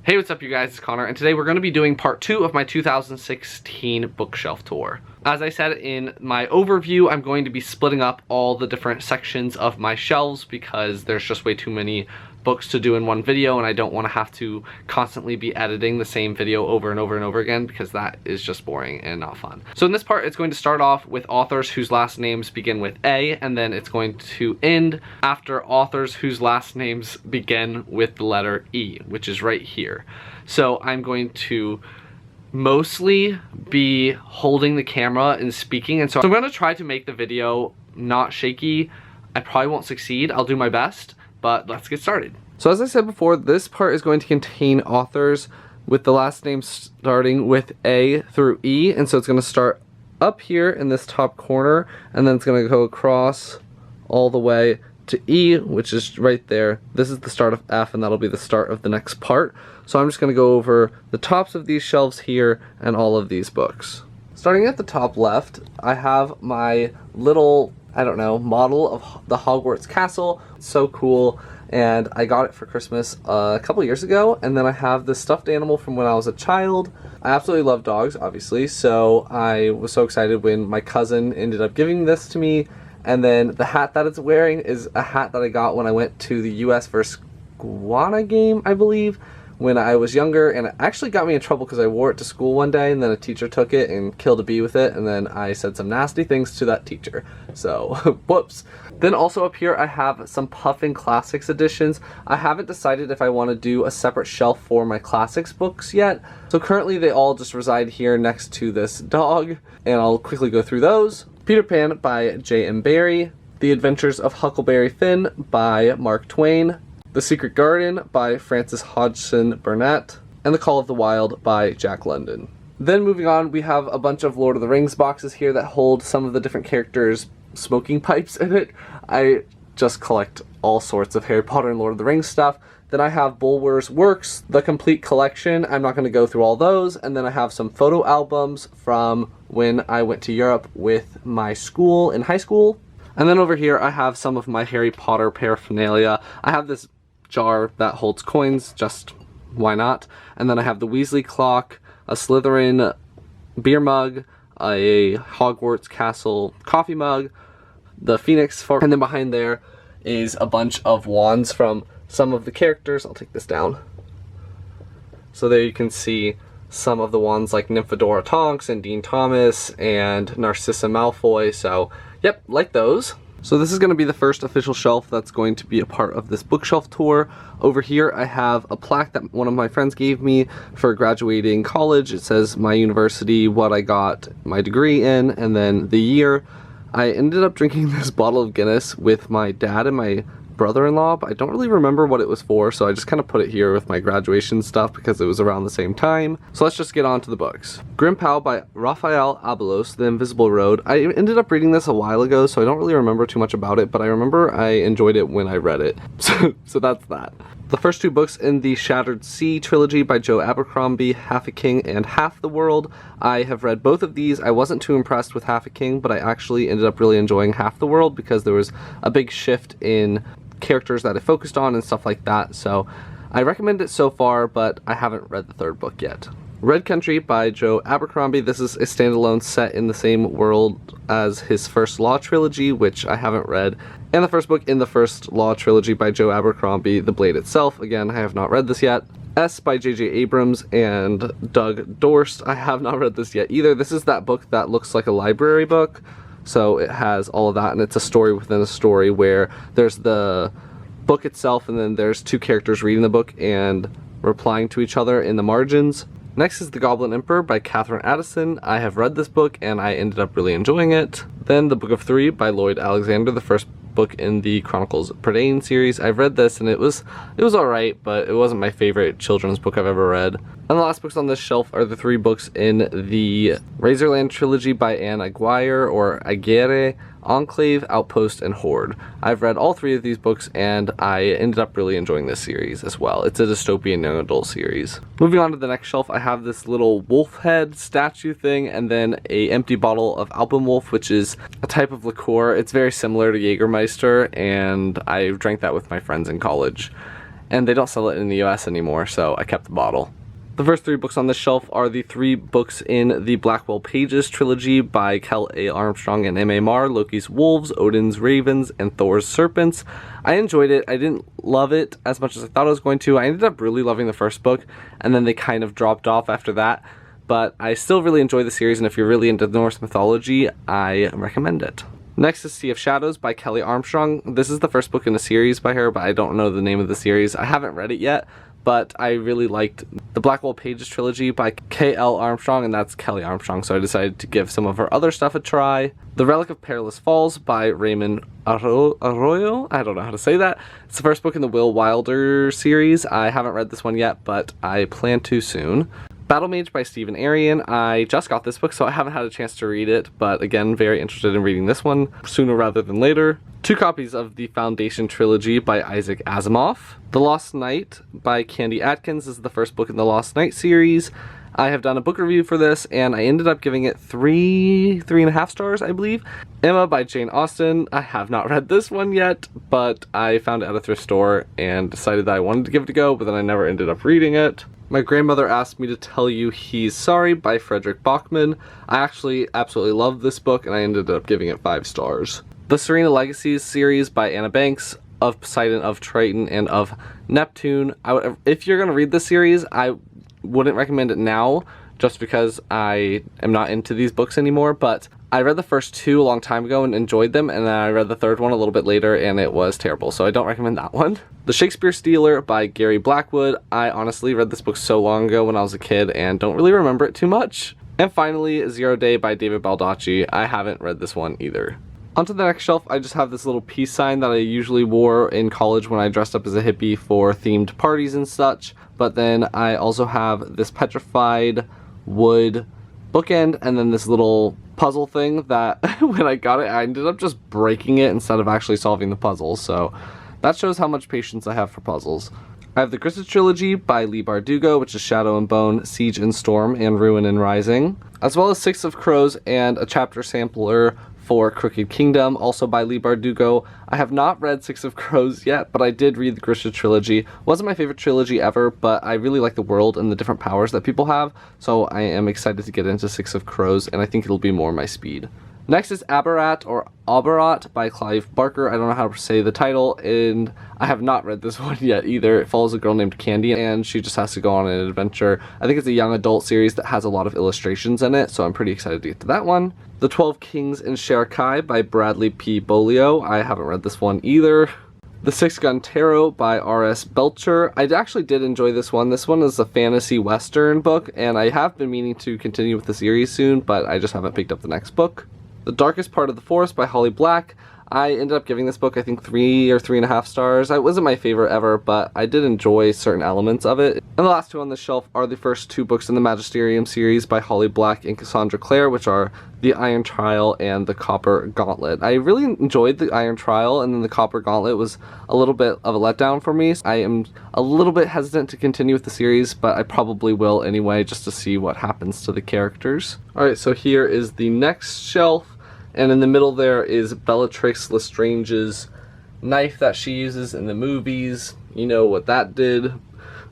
Hey, what's up you guys, it's Connor, and today we're going to be doing part 2 of my 2016 bookshelf tour. As I said in my overview, I'm going to be splitting up all the different sections of my shelves because there's just way too many books to do in one video, and I don't want to have to constantly be editing the same video over and over and over again because that is just boring and not fun. So in this part, it's going to start off with authors whose last names begin with A, and then it's going to end after authors whose last names begin with the letter E, which is right here. So I'm going to mostly be holding the camera and speaking, and so I'm going to try to make the video not shaky. I probably won't succeed. I'll do my best, but let's get started. So as I said before, this part is going to contain authors with the last name starting with A through E, and so it's going to start up here in this top corner, and then it's going to go across all the way to E, which is right there. This is the start of F, and that'll be the start of the next part. So I'm just going to go over the tops of these shelves here and all of these books. Starting at the top left, I have my little, I don't know, model of the Hogwarts castle. It's so cool, and I got it for Christmas a couple years ago. And then I have this stuffed animal from when I was a child. I absolutely love dogs, obviously, so I was so excited when my cousin ended up giving this to me. And then the hat that it's wearing is a hat that I got when I went to the US vs. Guyana game, I believe, when I was younger, and it actually got me in trouble because I wore it to school one day and then a teacher took it and killed a bee with it, and then I said some nasty things to that teacher. So, whoops. Then also up here I have some Puffin Classics editions. I haven't decided if I want to do a separate shelf for my classics books yet. So currently they all just reside here next to this dog, and I'll quickly go through those. Peter Pan by J.M. Barrie, The Adventures of Huckleberry Finn by Mark Twain, The Secret Garden by Frances Hodgson Burnett, and The Call of the Wild by Jack London. Then moving on, we have a bunch of Lord of the Rings boxes here that hold some of the different characters' smoking pipes in it. I just collect all sorts of Harry Potter and Lord of the Rings stuff. Then I have Bulwer's Works, the complete collection. I'm not going to go through all those. And then I have some photo albums from when I went to Europe with my school in high school. And then over here I have some of my Harry Potter paraphernalia. I have this jar that holds coins, just why not? And then I have the Weasley clock, a Slytherin beer mug, a Hogwarts Castle coffee mug, the Phoenix fork, and then behind there is a bunch of wands from some of the characters. I'll take this down. So there you can see some of the wands like Nymphadora Tonks and Dean Thomas and Narcissa Malfoy. So, yep, like those. So this is going to be the first official shelf that's going to be a part of this bookshelf tour. Over here I have a plaque that one of my friends gave me for graduating college. It says my university, what I got my degree in, and then the year. I ended up drinking this bottle of Guinness with my dad and my brother-in-law, but I don't really remember what it was for, so I just kind of put it here with my graduation stuff because it was around the same time. So let's just get on to the books. Grim Pow by Rafael Abelos, The Invisible Road. I ended up reading this a while ago, so I don't really remember too much about it, but I remember I enjoyed it when I read it. So that's that. The first two books in the Shattered Sea trilogy by Joe Abercrombie, Half a King and Half the World. I have read both of these. I wasn't too impressed with Half a King, but I actually ended up really enjoying Half the World because there was a big shift in characters that I focused on and stuff like that. So I recommend it so far, but I haven't read the third book yet. Red Country by Joe Abercrombie. This is a standalone set in the same world as his First Law trilogy, which I haven't read. And the first book in the First Law trilogy by Joe Abercrombie, The Blade Itself. Again, I have not read this yet. S by J.J. Abrams and Doug Dorst. I have not read this yet either. This is that book that looks like a library book. So it has all of that, and it's a story within a story where there's the book itself, and then there's two characters reading the book and replying to each other in the margins. Next is The Goblin Emperor by Catherine Addison. I have read this book and I ended up really enjoying it. Then The Book of Three by Lloyd Alexander, the first book in the Chronicles of Prydain series. I've read this and it was alright, but it wasn't my favorite children's book I've ever read. And the last books on this shelf are the three books in the Razorland trilogy by Anne Aguirre, or Aguirre, Enclave, Outpost, and Horde. I've read all three of these books and I ended up really enjoying this series as well. It's a dystopian young adult series. Moving on to the next shelf, I have this little wolf head statue thing and then a empty bottle of Alpenwolf, which is a type of liqueur. It's very similar to Jägermeister, and I drank that with my friends in college. and they don't sell it in the US anymore, so I kept the bottle. The first 3 books on this shelf are the 3 books in the Blackwell Pages trilogy by Kel A. Armstrong and M.A. Marr, Loki's Wolves, Odin's Ravens, and Thor's Serpents. I enjoyed it. I didn't love it as much as I thought I was going to. I ended up really loving the first book, and then they kind of dropped off after that. But I still really enjoy the series, and if you're really into Norse mythology, I recommend it. Next is Sea of Shadows by Kelly Armstrong. This is the first book in a series by her, but I don't know the name of the series. I haven't read it yet, but I really liked the Blackwell Pages trilogy by K.L. Armstrong, and that's Kelly Armstrong, so I decided to give some of her other stuff a try. The Relic of Perilous Falls by Raymond Arroyo? I don't know how to say that. It's the first book in the Will Wilder series. I haven't read this one yet, but I plan to soon. Battle Mage by Stephen Arion. I just got this book, so I haven't had a chance to read it, but again, very interested in reading this one sooner rather than later. 2 copies of the Foundation trilogy by Isaac Asimov. The Lost Knight by Candy Atkins is the first book in the Lost Knight series. I have done a book review for this, and I ended up giving it 3.5 stars, I believe. Emma by Jane Austen. I have not read this one yet, but I found it at a thrift store and decided that I wanted to give it a go, but then I never ended up reading it. My Grandmother Asked Me to Tell You He's Sorry by Frederick Bachman. I actually absolutely love this book, and I ended up giving it 5 stars. The Serena Legacies series by Anna Banks, of Poseidon, of Triton, and of Neptune. If you're going to read this series, I wouldn't recommend it now, just because I am not into these books anymore, but I read the first 2 a long time ago and enjoyed them, and then I read the 3rd one a little bit later and it was terrible, so I don't recommend that one. The Shakespeare Stealer by Gary Blackwood. I honestly read this book so long ago when I was a kid and don't really remember it too much. And finally, Zero Day by David Baldacci. I haven't read this one either. Onto the next shelf, I just have this little peace sign that I usually wore in college when I dressed up as a hippie for themed parties and such, but then I also have this petrified wood bookend and then this little puzzle thing that when I got it, I ended up just breaking it instead of actually solving the puzzle, so that shows how much patience I have for puzzles. I have the Grisha trilogy by Lee Bardugo, which is Shadow and Bone, Siege and Storm, and Ruin and Rising, as well as 6 of Crows and a chapter sampler for Crooked Kingdom, also by Lee Bardugo. I have not read 6 of Crows yet, but I did read the Grisha trilogy. Wasn't my favorite trilogy ever, but I really like the world and the different powers that people have, so I am excited to get into 6 of Crows, and I think it'll be more my speed. Next is Aberat or Aberat by Clive Barker. I don't know how to say the title, and I have not read this one yet either. It follows a girl named Candy, and she just has to go on an adventure. I think it's a young adult series that has a lot of illustrations in it, so I'm pretty excited to get to that one. The 12 Kings in Sherkai by Bradley P. Bolio. I haven't read this one either. The Six Gun Tarot by R.S. Belcher. I actually did enjoy this one. This one is a fantasy western book, and I have been meaning to continue with the series soon, but I just haven't picked up the next book. The Darkest Part of the Forest by Holly Black. I ended up giving this book, I think, 3 or 3.5 stars. It wasn't my favorite ever, but I did enjoy certain elements of it. And the last 2 on the shelf are the first 2 books in the Magisterium series by Holly Black and Cassandra Clare, which are The Iron Trial and The Copper Gauntlet. I really enjoyed The Iron Trial, and then The Copper Gauntlet was a little bit of a letdown for me. I am a little bit hesitant to continue with the series, but I probably will anyway, just to see what happens to the characters. Alright, so here is the next shelf. And in the middle there is Bellatrix Lestrange's knife that she uses in the movies. You know what that did.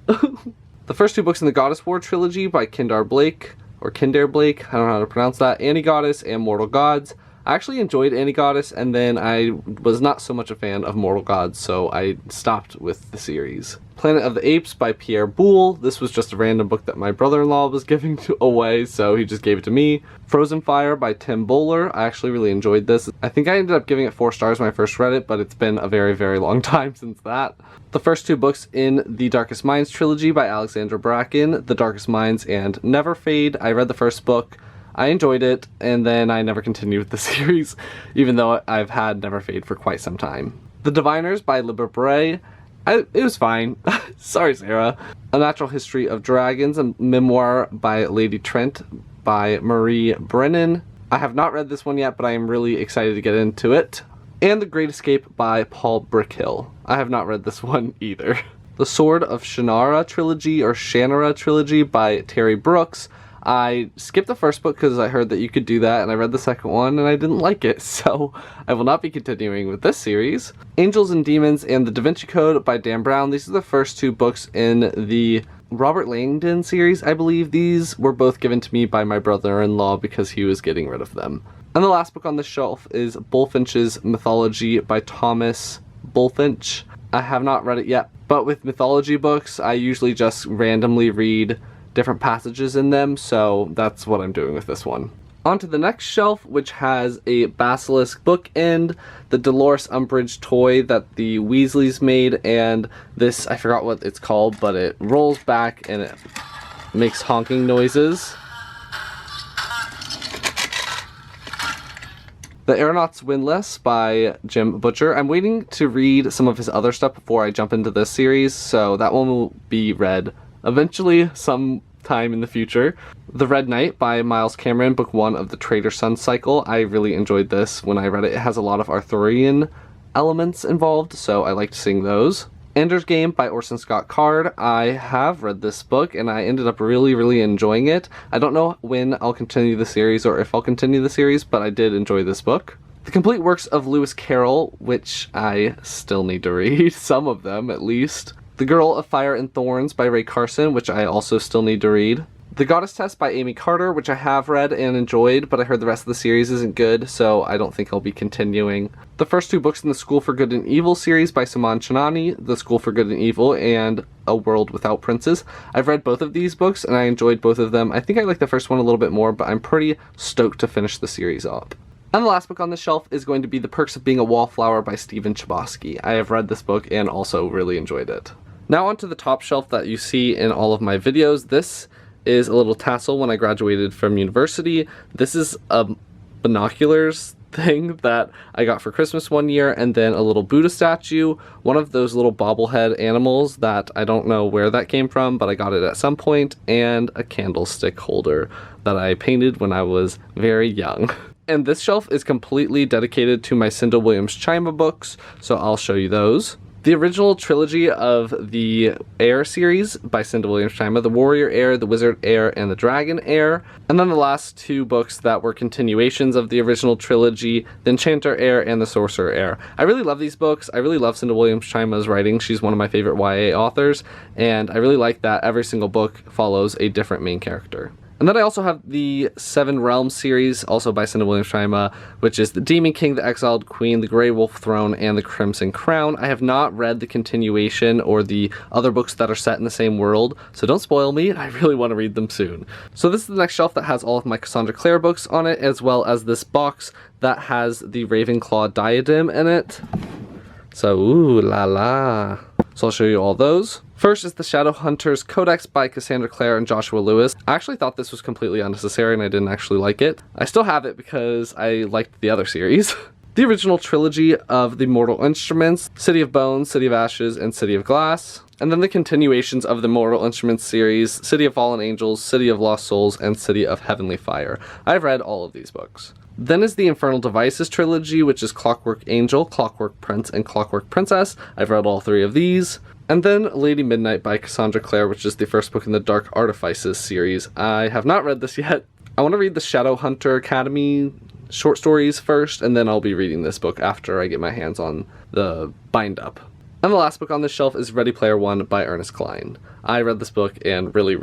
The first 2 books in the Goddess War trilogy by Kindar Blake, or Kindare Blake, I don't know how to pronounce that. Anti-Goddess and Mortal Gods. I actually enjoyed Anti-Goddess, and then I was not so much a fan of Mortal Gods, so I stopped with the series. Planet of the Apes by Pierre Boulle. This was just a random book that my brother-in-law was giving away, so he just gave it to me. Frozen Fire by Tim Bowler. I actually really enjoyed this. I think I ended up giving it 4 stars when I first read it, but it's been a very, very long time since that. The first 2 books in the Darkest Minds trilogy by Alexandra Bracken, The Darkest Minds and Never Fade. I read the first book. I enjoyed it, and then I never continued with the series, even though I've had Never Fade for quite some time. The Diviners by Libba Bray. It was fine. Sorry, Sarah. A Natural History of Dragons, a memoir by Lady Trent by Marie Brennan. I have not read this one yet, but I am really excited to get into it. And The Great Escape by Paul Brickhill. I have not read this one either. The Sword of Shannara trilogy, or Shannara trilogy by Terry Brooks. I skipped the first book because I heard that you could do that, and I read the second one and I didn't like it, so I will not be continuing with this series. Angels and Demons and the Da Vinci Code by Dan Brown. These are the first two books in the Robert Langdon series, I believe. These were both given to me by my brother-in-law because he was getting rid of them. And the last book on the shelf is Bullfinch's Mythology by Thomas Bullfinch. I have not read it yet, but with mythology books, I usually just randomly read different passages in them, so that's what I'm doing with this one. On to the next shelf, which has a Basilisk bookend, the Dolores Umbridge toy that the Weasleys made, and this, I forgot what it's called, but it rolls back and it makes honking noises. The Aeronaut's Windlass by Jim Butcher. I'm waiting to read some of his other stuff before I jump into this series, so that one will be read eventually sometime in the future. The Red Knight by Miles Cameron, book 1 of the Traitor Sun cycle. I really enjoyed this when I read it. It has a lot of Arthurian elements involved, so I liked seeing those. Ender's Game by Orson Scott Card. I have read this book and I ended up really enjoying it. I don't know when I'll continue the series or if I'll continue the series, but I did enjoy this book. The Complete Works of Lewis Carroll, which I still need to read, some of them at least. The Girl of Fire and Thorns by Ray Carson, which I also still need to read. The Goddess Test by Amy Carter, which I have read and enjoyed, but I heard the rest of the series isn't good, so I don't think I'll be continuing. The first two books in the School for Good and Evil series by Suman Chanani, The School for Good and Evil and A World Without Princes. I've read both of these books and I enjoyed both of them. I think I like the first one a little bit more, but I'm pretty stoked to finish the series up. And the last book on the shelf is going to be The Perks of Being a Wallflower by Stephen Chbosky. I have read this book and also really enjoyed it. Now onto the top shelf that you see in all of my videos. This is a little tassel when I graduated from university. This is a binoculars thing that I got for Christmas one year, and then a little Buddha statue, one of those little bobblehead animals that I don't know where that came from, but I got it at some point, and a candlestick holder that I painted when I was very young. And this shelf is completely dedicated to my Cinda Williams Chima books, so I'll show you those. The original trilogy of the Heir series by Cinda Williams Chima, the Warrior Heir, the Wizard Heir, and the Dragon Heir. And then the last two books that were continuations of the original trilogy, the Enchanter Heir and the Sorcerer Heir. I really love these books. I really love Cinda Williams Chima's writing. She's one of my favorite YA authors, and I really like that every single book follows a different main character. And then I also have the Seven Realms series, also by Cinda Williams Chima, which is The Demon King, The Exiled Queen, The Grey Wolf Throne, and The Crimson Crown. I have not read the continuation or the other books that are set in the same world, so don't spoil me. I really want to read them soon. So this is the next shelf that has all of my Cassandra Clare books on it, as well as this box that has the Ravenclaw diadem in it. So, ooh la la. So I'll show you all those. First is the Shadowhunters Codex by Cassandra Clare and Joshua Lewis. I actually thought this was completely unnecessary and I didn't actually like it. I still have it because I liked the other series. The original trilogy of the Mortal Instruments, City of Bones, City of Ashes, and City of Glass. And then the continuations of the Mortal Instruments series, City of Fallen Angels, City of Lost Souls, and City of Heavenly Fire. I've read all of these books. Then is the Infernal Devices trilogy, which is Clockwork Angel, Clockwork Prince, and Clockwork Princess. I've read all three of these. And then Lady Midnight by Cassandra Clare, which is the first book in the Dark Artifices series. I have not read this yet. I want to read the Shadowhunter Academy short stories first, and then I'll be reading this book after I get my hands on the bind-up. And the last book on this shelf is Ready Player One by Ernest Cline. I read this book and really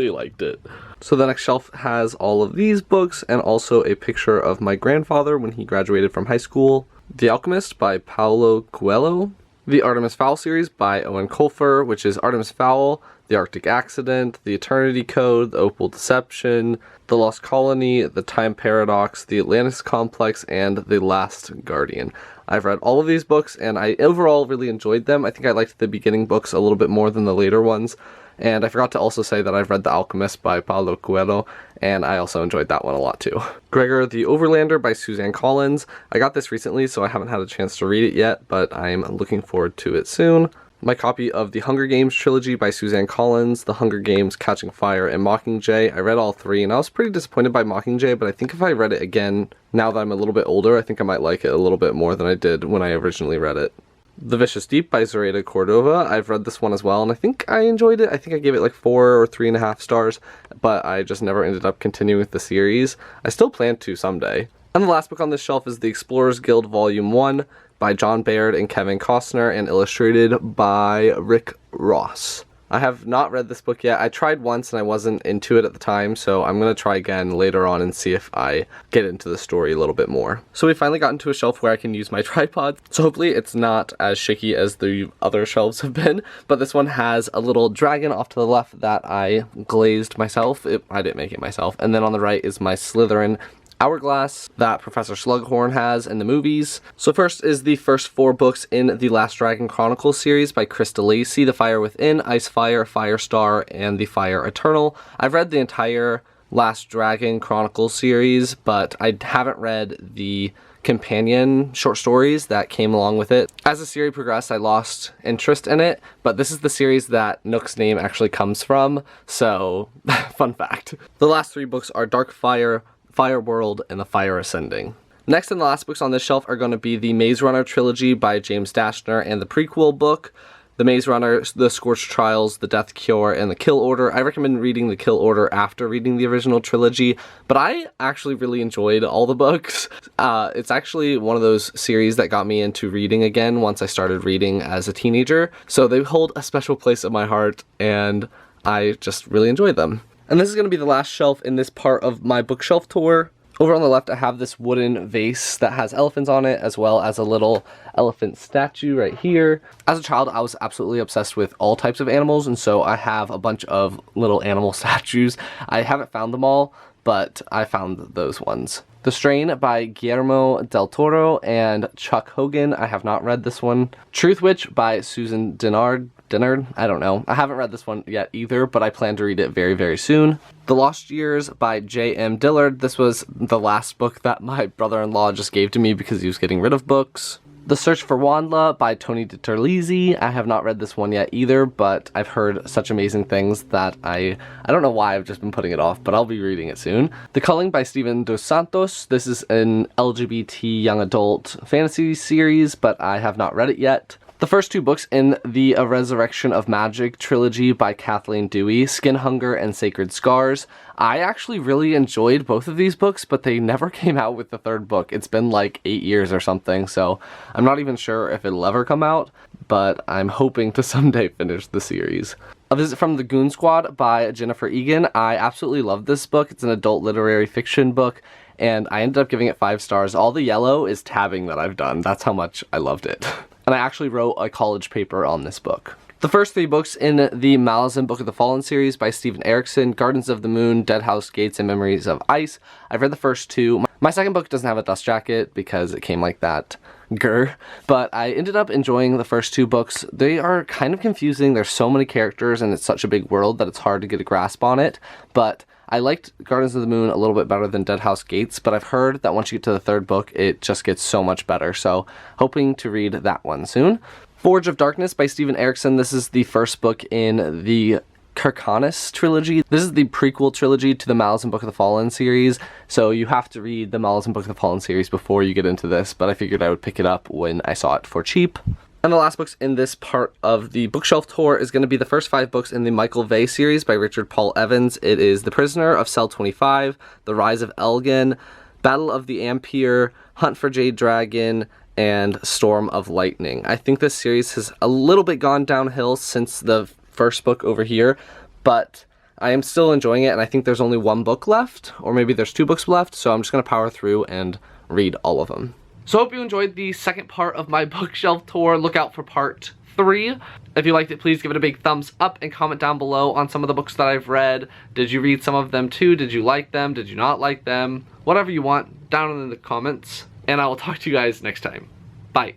liked it. So the next shelf has all of these books and also a picture of my grandfather when he graduated from high school. The Alchemist by Paulo Coelho. The Artemis Fowl series by Owen Colfer, which is Artemis Fowl, The Arctic Accident, The Eternity Code, The Opal Deception, The Lost Colony, The Time Paradox, The Atlantis Complex, and The Last Guardian. I've read all of these books and I overall really enjoyed them. I think I liked the beginning books a little bit more than the later ones. And I forgot to also say that I've read The Alchemist by Paulo Coelho, and I also enjoyed that one a lot too. Gregor the Overlander by Suzanne Collins. I got this recently, so I haven't had a chance to read it yet, but I'm looking forward to it soon. My copy of the Hunger Games trilogy by Suzanne Collins, The Hunger Games, Catching Fire, and Mockingjay. I read all three, and I was pretty disappointed by Mockingjay, but I think if I read it again, now that I'm a little bit older, I think I might like it a little bit more than I did when I originally read it. The Vicious Deep by Zoraida Cordova. I've read this one as well, and I think I enjoyed it. I think I gave it like 4 or 3.5 stars, but I just never ended up continuing with the series. I still plan to someday. And the last book on this shelf is The Explorers Guild Volume 1 by John Baird and Kevin Costner, and illustrated by Rick Ross. I have not read this book yet. I tried once and I wasn't into it at the time, so I'm going to try again later on and see if I get into the story a little bit more. So we finally got into a shelf where I can use my tripod, so hopefully it's not as shaky as the other shelves have been, but this one has a little dragon off to the left that I glazed myself. I didn't make it myself. And then on the right is my Slytherin hourglass that Professor Slughorn has in the movies. So first is the first 4 books in the Last Dragon Chronicles series by Krista Lacey, The Fire Within, Ice Fire, Firestar, and The Fire Eternal. I've read the entire Last Dragon Chronicles series, but I haven't read the companion short stories that came along with it. As the series progressed, I lost interest in it, but this is the series that Nook's name actually comes from, so fun fact. The last 3 books are Dark Fire, Fire World, and The Fire Ascending. Next and the last books on this shelf are going to be the Maze Runner trilogy by James Dashner and the prequel book, The Maze Runner, The Scorched Trials, The Death Cure, and The Kill Order. I recommend reading The Kill Order after reading the original trilogy, but I actually really enjoyed all the books. It's actually one of those series that got me into reading again once I started reading as a teenager, so they hold a special place in my heart, and I just really enjoyed them. And this is going to be the last shelf in this part of my bookshelf tour. Over on the left, I have this wooden vase that has elephants on it, as well as a little elephant statue right here. As a child, I was absolutely obsessed with all types of animals, and so I have a bunch of little animal statues. I haven't found them all, but I found those ones. The Strain by Guillermo del Toro and Chuck Hogan. I have not read this one. Truth Witch by Susan Dennard. I don't know. I haven't read this one yet either, but I plan to read it very, very soon. The Lost Years by J.M. Dillard. This was the last book that my brother-in-law just gave to me because he was getting rid of books. The Search for Wandla by Tony DiTerlizzi. I have not read this one yet either, but I've heard such amazing things that I don't know why I've just been putting it off, but I'll be reading it soon. The Culling by Steven Dos Santos. This is an LGBT young adult fantasy series, but I have not read it yet. The first 2 books in the A Resurrection of Magic trilogy by Kathleen Dewey, Skin Hunger and Sacred Scars. I actually really enjoyed both of these books, but they never came out with the 3rd book. It's been like 8 years or something, so I'm not even sure if it'll ever come out, but I'm hoping to someday finish the series. A Visit from the Goon Squad by Jennifer Egan. I absolutely love this book. It's an adult literary fiction book, and I ended up giving it 5 stars. All the yellow is tabbing that I've done. That's how much I loved it. And I actually wrote a college paper on this book. The first 3 books in the Malazan Book of the Fallen series by Stephen Erickson, Gardens of the Moon, Dead House Gates, and Memories of Ice. I've read the first 2. My second book doesn't have a dust jacket because it came like that. Grr. But I ended up enjoying the first 2 books. They are kind of confusing. There's so many characters and it's such a big world that it's hard to get a grasp on it. But I liked Gardens of the Moon a little bit better than Dead House Gates, but I've heard that once you get to the 3rd book, it just gets so much better, so hoping to read that one soon. Forge of Darkness by Stephen Erickson. This is the first book in the Carcanis trilogy. This is the prequel trilogy to the Malazan Book of the Fallen series, so you have to read the Malazan Book of the Fallen series before you get into this, but I figured I would pick it up when I saw it for cheap. And the last books in this part of the bookshelf tour is going to be the first 5 books in the Michael Vey series by Richard Paul Evans. It is The Prisoner of Cell 25, The Rise of Elgin, Battle of the Ampere, Hunt for Jade Dragon, and Storm of Lightning. I think this series has a little bit gone downhill since the first book over here, but I am still enjoying it, and I think there's only 1 book left, or maybe there's 2 books left, so I'm just going to power through and read all of them. So I hope you enjoyed the second part of my bookshelf tour. Look out for part 3. If you liked it, please give it a big thumbs up and comment down below on some of the books that I've read. Did you read some of them too? Did you like them? Did you not like them? Whatever you want, down in the comments. And I will talk to you guys next time. Bye.